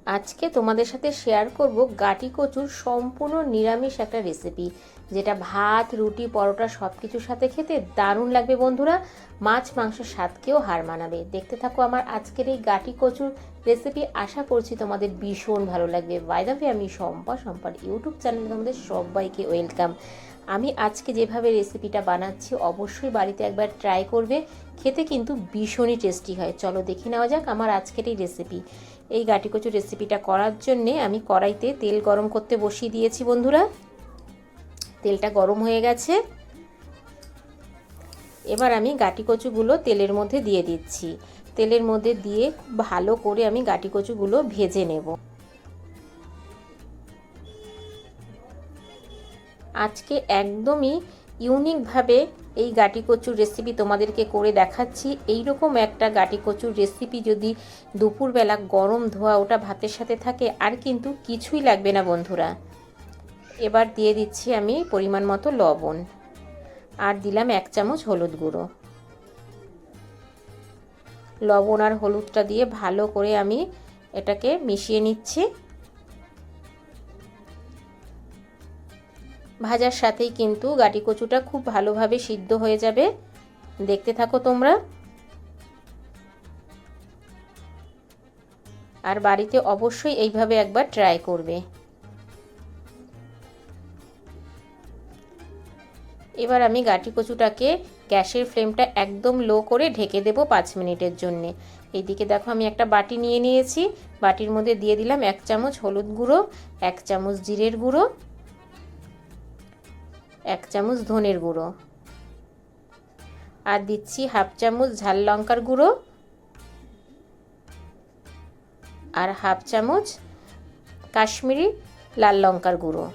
আজকে তোমাদের সাথে শেয়ার করব গাটি কচুর সম্পূর্ণ নিরামিষ একটা রেসিপি, যেটা ভাত, রুটি, পরোটা সব কিছুর সাথে খেতে দারুণ লাগবে বন্ধুরা। মাছ মাংসের স্বাদকেও হার মানাবে। দেখতে থাকো আমার আজকের এই গাটি কচুর রেসিপি। আশা করছি তোমাদের ভীষণ ভালো লাগবে। বাই দ্য ওয়ে, আমি সম্পার ইউটিউব চ্যানেলে তোমাদের সবাইকে ওয়েলকাম। আমি আজকে যেভাবে রেসিপিটা বানাচ্ছি অবশ্যই বাড়িতে একবার ট্রাই করবে, খেতে কিন্তু ভীষণই টেস্টি হয়। চলো দেখে নেওয়া যাক আমার আজকের এই রেসিপি। এই গাটি কচুর রেসিপিটা করার জন্যে আমি কড়াইতে তেল গরম করতে বসিয়ে দিয়েছি বন্ধুরা। তেলটা গরম হয়ে গেছে। এবার আমি গাটি কচুগুলো তেলের মধ্যে দিয়ে দিচ্ছি। তেলের মধ্যে দিয়ে খুব ভালো করে আমি গাটি কচুগুলো ভেজে নেব। আজকে একদমই ইউনিকভাবে এই গাটি কচুর রেসিপি তোমাদেরকে করে দেখাচ্ছি। এই রকম একটা গাটি কচুর রেসিপি যদি দুপুরবেলা গরম ধোয়া ওটা ভাতের সাথে থাকে আর কিন্তু কিছুই লাগবে না বন্ধুরা। এবার দিয়ে দিচ্ছি আমি পরিমাণ মতো লবণ, আর দিলাম 1 চামচ হলুদ গুঁড়ো। লবণ আর হলুদটা দিয়ে ভালো করে আমি এটাকে মিশিয়ে নিচ্ছি। ভাজার সাথেই কিন্তু গাটি কচুটা খুব ভালোভাবে সিদ্ধ হয়ে যাবে। দেখতে থাকো তোমরা। আর বাড়িতে অবশ্যই এইভাবে একবার ট্রাই করবে। এবার আমি গাটি কচুটাকে গ্যাসের ফ্লেমটা একদম লো করে ঢেকে দেব 5 মিনিটের জন্যে। এইদিকে দেখো আমি একটা বাটি নিয়ে নিয়েছি। বাটির মধ্যে দিয়ে দিলাম 1 চামচ হলুদ গুঁড়ো, 1 চামচ জিরের গুঁড়ো, 1 চামচ ধনের গুঁড়ো, আর দিচ্ছি 1/2 চামচ ঝাল লঙ্কার গুঁড়ো, আর 1/2 চামচ কাশ্মীরি লাল লঙ্কার গুঁড়ো।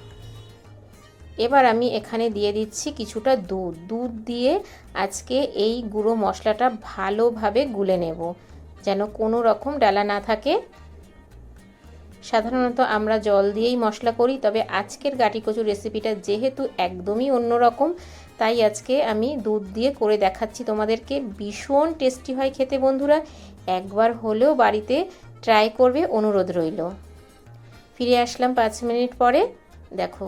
এবার আমি এখানে দিয়ে দিচ্ছি কিছুটা দুধ দিয়ে আজকে এই গুঁড়ো মশলাটা ভালোভাবে গুলে নেব, যেন কোনো রকম ডালা না থাকে। সাধারণত আমরা জল দিয়েই মশলা করি, তবে আজকের গাটি কচুর রেসিপিটা যেহেতু একদমই অন্যরকম, তাই আজকে আমি দুধ দিয়ে করে দেখাচ্ছি তোমাদেরকে। ভীষণ টেস্টি হয় খেতে বন্ধুরা। একবার হলেও বাড়িতে ট্রাই করবে, অনুরোধ রইল। ফিরে আসলাম 5 মিনিট পরে। দেখো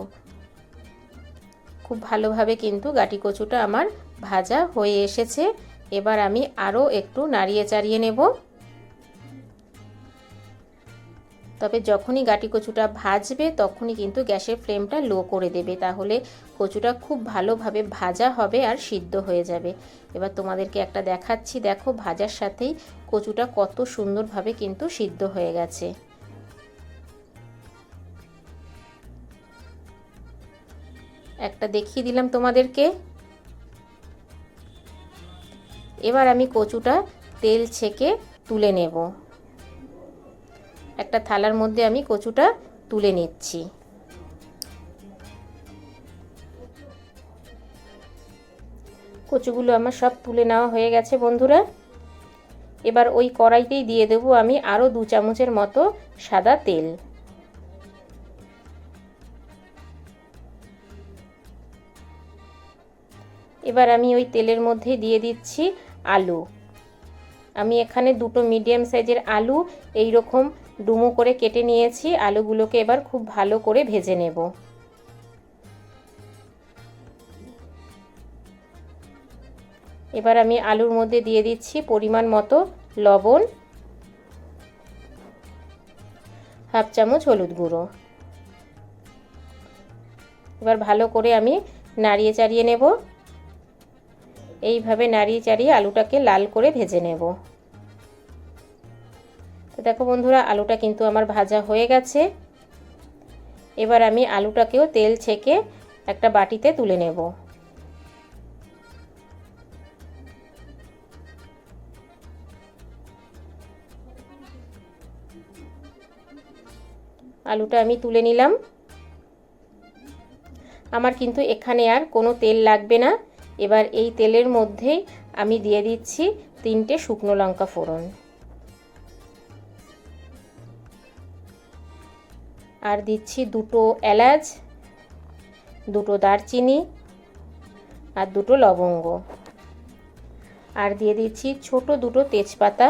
খুব ভালোভাবে কিন্তু গাটি কচুটা আমার ভাজা হয়ে এসেছে। এবার আমি আরও একটু নাড়িয়ে চাড়িয়ে নেব। তবে যখনই গাটি কচুটা ভাজবে তখনই কিন্তু গ্যাসের ফ্লেমটা লো করে দেবে, তাহলে কচুটা খুব ভালোভাবে ভাজা হবে আর সিদ্ধ হয়ে যাবে। এবার তোমাদেরকে একটা দেখাচ্ছি। দেখো ভাজার সাথেই কচুটা কত সুন্দরভাবে কিন্তু সিদ্ধ হয়ে গেছে। একটা দেখিয়ে দিলাম তোমাদেরকে। এবার আমি কচুটা তেল ছেঁকে তুলে নেব। একটা থালার মধ্যে আমি কচুটা তুলে নিচ্ছি। কচুগুলো আমার সব তুলে নেওয়া হয়ে গেছে বন্ধুরা। এবার ওই কড়াইতেই দিয়ে দেবো আমি আরও 2 চামচের মতো সাদা তেল। এবার আমি ওই তেলের মধ্যে দিয়ে দিচ্ছি আলু। আমি এখানে 2টো মিডিয়াম সাইজের আলু এই রকম ডুমো করে কেটে নিয়েছি। আলুগুলোকে এবার খুব ভালো করে ভেজে নেব। এবার আমি আলুর মধ্যে দিয়ে দিচ্ছি পরিমাণ মতো লবণ, 1/2 চামচ হলুদ গুঁড়ো। এবার ভালো করে আমি নাড়িয়ে চাড়িয়ে নেব। এইভাবে নাড়িয়ে চাড়িয়ে আলুটাকে লাল করে ভেজে নেব। তো দেখো বন্ধুরা, আলুটা কিন্তু আমার ভাজা হয়ে গেছে। এবার আমি আলুটাকেও তেল ছেঁকে একটা বাটিতে তুলে নেব। আলুটা আমি তুলে নিলাম। আমার কিন্তু এখানে আর কোনো তেল লাগবে না। এবার এই তেলের মধ্যেই আমি দিয়ে দিচ্ছি 3টে শুকনো লঙ্কা ফোড়ন, আর দিচ্ছি 2টো এলাচ, 2টো দারচিনি, আর 2টো লবঙ্গ, আর দিয়ে দিচ্ছি ছোট 2টো তেজপাতা,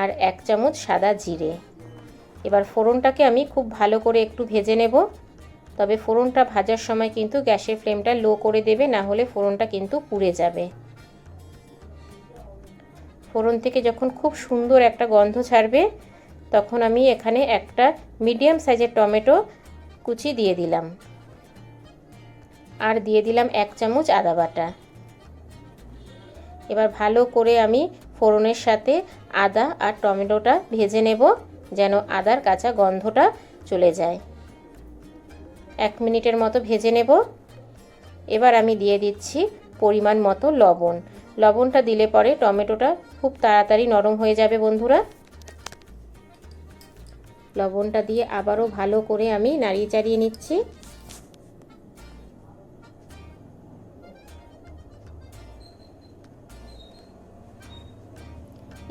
আর 1 চামচ সাদা জিরে। এবার ফোড়নটাকে আমি খুব ভালো করে একটু ভেজে নেব। তবে ফোড়নটা ভাজার সময় কিন্তু গ্যাসের ফ্লেমটা লো করে দেবে, না হলে ফোড়নটা কিন্তু পুড়ে যাবে। ফোড়ন থেকে যখন খুব সুন্দর একটা গন্ধ ছাড়বে তখন আমি এখানে একটা মিডিয়াম সাইজের টমেটো কুচি দিয়ে দিলাম, আর দিয়ে দিলাম 1 চামচ আদা বাটা। এবার ভালো করে আমি ফোড়নের সাথে আদা আর টমেটোটা ভেজে নেব, যেন আদার কাঁচা গন্ধটা চলে যায়। 1 মিনিটের মতো ভেজে নেব। এবার আমি দিয়ে দিচ্ছি পরিমাণ মতো লবণ। লবণটা দিলে পরে টমেটোটা খুব তাড়াতাড়ি নরম হয়ে যাবে বন্ধুরা। লবণটা দিয়ে আবারও ভালো করে আমি নাড়িয়ে চাড়িয়ে নিচ্ছি।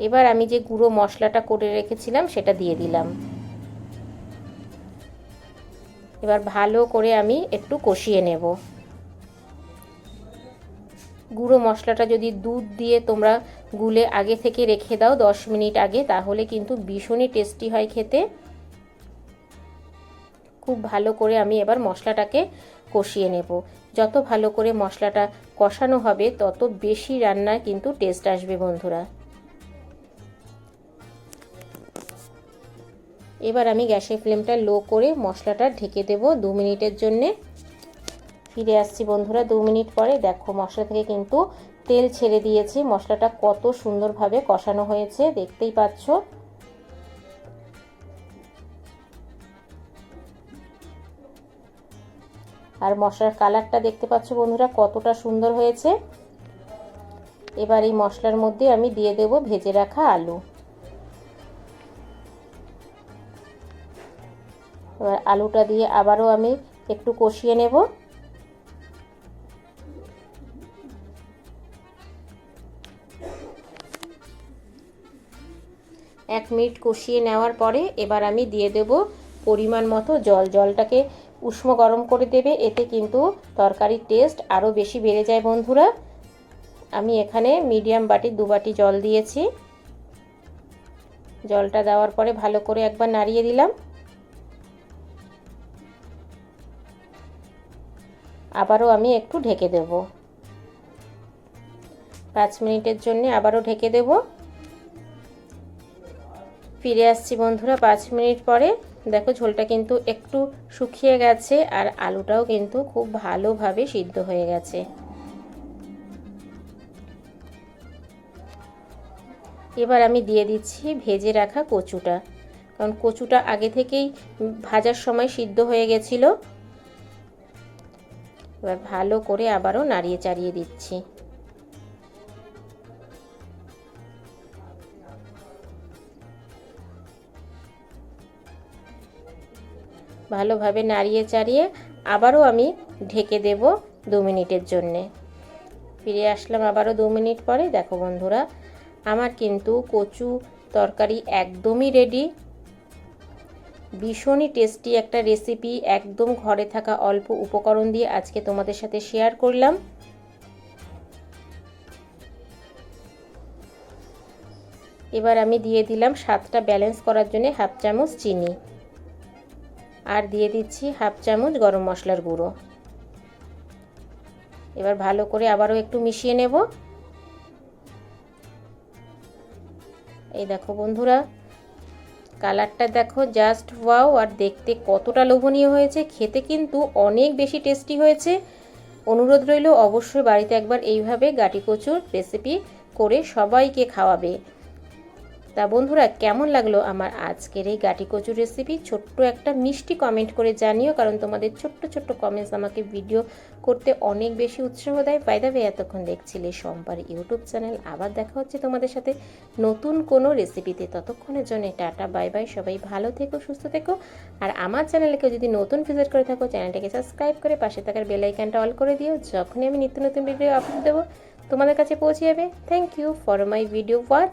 এবার আমি যে গুঁড়ো মশলাটা করে রেখেছিলাম সেটা দিয়ে দিলাম। এবার ভালো করে আমি একটু কষিয়ে নেব। গুঁড়ো মশলাটা যদি দুধ দিয়ে তোমরা গুলে আগে থেকে রেখে দাও 10 মিনিট আগে, তাহলে কিন্তু ভীষণই টেস্টি হয় খেতে। খুব ভালো করে আমি এবার মশলাটাকে কষিয়ে নেব। যত ভালো করে মশলাটা কষানো হবে তত বেশি রান্নার কিন্তু টেস্ট আসবে বন্ধুরা। এবার আমি গ্যাসের ফ্লেমটা লো করে মশলাটা ঢেকে দেব 2 মিনিটের জন্যে। ফিরে আসছি বন্ধুরা 2 মিনিট পরে। দেখো মশলা থেকে কিন্তু তেল ছেড়ে দিয়েছে। মশলাটা কত সুন্দরভাবে কষানো হয়েছে দেখতেই পাচ্ছ। আর মশলার কালারটা দেখতে পাচ্ছ বন্ধুরা কতটা সুন্দর হয়েছে। এবার এই মশলার মধ্যে আমি দিয়ে দেব ভেজে রাখা আলু। এবার আলুটা দিয়ে আবারও আমি একটু কষিয়ে নেব। এক মিনিট কষিয়ে নেওয়ার পরে এবার আমি দিয়ে দেব পরিমাণ মতো জল। জলটাকে উষ্ণ গরম করে দেবে, এতে কিন্তু তরকারির টেস্ট আরও বেশি বেড়ে যায় বন্ধুরা। আমি এখানে মিডিয়াম বাটির 2 বাটি জল দিয়েছি। জলটা দেওয়ার পরে ভালো করে একবার নাড়িয়ে দিলাম। আবারও আমি একটু ঢেকে দেব। 5 মিনিটের জন্য আবারও ঢেকে দেব। ফিরে আসছি বন্ধুরা 5 মিনিট পরে। দেখো ঝোলটা কিন্তু একটু শুকিয়ে গেছে আর আলুটাও কিন্তু খুব ভালোভাবে সিদ্ধ হয়ে গেছে। এবার আমি দিয়ে দিচ্ছি ভেজে রাখা কচুটা, কারণ কচুটা আগে থেকেই ভাজার সময় সিদ্ধ হয়ে গেছিল। এবার ভালো করে আবারও নাড়িয়ে চাড়িয়ে দিচ্ছি। ভালোভাবে নাড়িয়ে চাড়িয়ে আবারও আমি ঢেকে দেব 2 মিনিটের জন্যে। ফিরে আসলাম আবারও 2 মিনিট পরে। দেখো বন্ধুরা আমার কিন্তু কচু তরকারি একদমই রেডি। ভীষণই টেস্টি একটা রেসিপি, একদম ঘরে থাকা অল্প উপকরণ দিয়ে আজকে তোমাদের সাথে শেয়ার করলাম। এবার আমি দিয়ে দিলাম স্বাদটা ব্যালেন্স করার জন্য 1/2 চামচ চিনি, আর দিয়ে দিচ্ছি 1/2 চামচ গরম মশলার গুঁড়ো। এবার ভালো করে আবারও একটু মিশিয়ে নেব। এই দেখো বন্ধুরা কালারটা দেখো জাস্ট ওয়াও, আর দেখতে কতটা লোভনীয় হয়েছে, খেতে কিন্তু অনেক বেশি টেস্টি হয়েছে। অনুরোধ রইল অবশ্যই বাড়িতে একবার এইভাবে গাটি কচুর রেসিপি করে সবাইকে খাওয়াবে। তা বন্ধুরা কেমন লাগলো আমার আজকের এই গাটি কচুর রেসিপি? ছোট্ট একটা মিষ্টি কমেন্ট করে জানিও, কারণ তোমাদের ছোট্ট ছোট্ট কমেন্টস আমাকে ভিডিও করতে অনেক বেশি উৎসাহ দেয়। বাই দ্য ওয়ে এতক্ষণ দেখছিলে শম্পার ইউটিউব চ্যানেল। আবার দেখা হচ্ছে তোমাদের সাথে নতুন কোনো রেসিপিতে। ততক্ষণের জন্য টাটা বাই বাই। সবাই ভালো থেকো, সুস্থ থেকো। আর আমার চ্যানেলকে যদি নতুন ভিজিট করে থাকো চ্যানেলটাকে সাবস্ক্রাইব করে পাশে থাকার বেল আইকনটা অল করে দিও। যখনই আমি নিত্য নতুন ভিডিও আপলোড দেবো তোমাদের কাছে পৌঁছে যাবে। Thank you for my video watch.